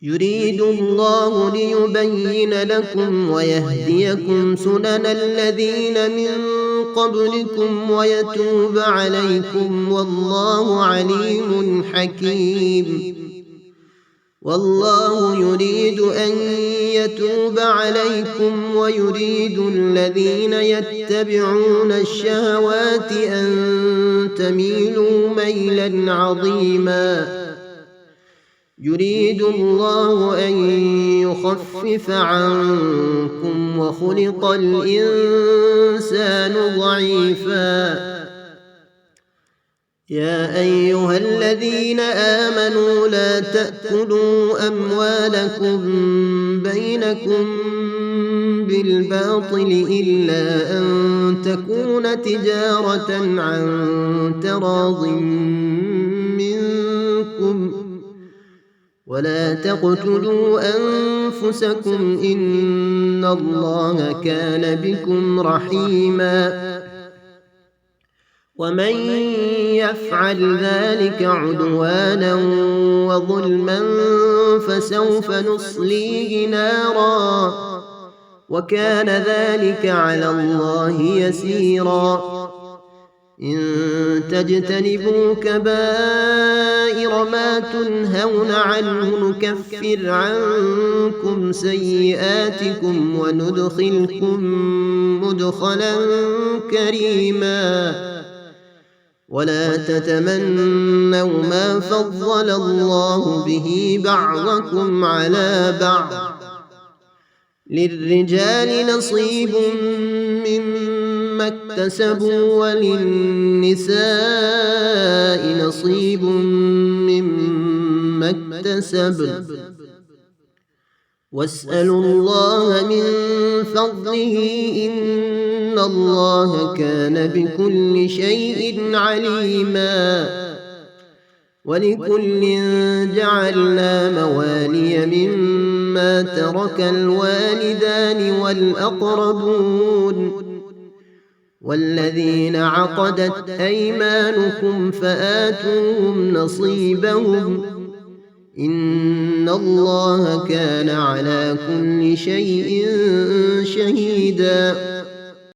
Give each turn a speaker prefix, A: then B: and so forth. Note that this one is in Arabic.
A: يريد الله ليبين لكم ويهديكم سنن الذين من قبلكم ويتوب عليكم والله عليم حكيم. والله يريد أن يتوب عليكم ويريد الذين يتبعون الشهوات أن تميلوا ميلا عظيما. يريد الله أن يخفف عنكم وخلق الإنسان ضعيفا. يا أيها الذين آمنوا لا تأكلوا أموالكم بينكم بالباطل إلا أن تكون تجارة عن تراض منكم ولا تقتلوا أنفسكم إن الله كان بكم رحيما. ومن يفعل ذلك عدوانا وظلما فسوف نصليه نارا وكان ذلك على الله يسيرا. إن تجتنبوا كبائر ما تنهون عنه نكفر عنكم سيئاتكم وندخلكم مدخلا كريما. ولا تتمنوا ما فضل الله به بعضكم على بعض. للرجال نصيب مما اكتسبوا وللنساء نصيب مما اكتسبن واسألوا الله من فضله إن الله كان بكل شيء عليما. ولكل جعلنا موالي مما ترك الوالدان والأقربون والذين عقدت أيمانكم فآتوهم نصيبهم إن الله كان على كل شيء شهيدا.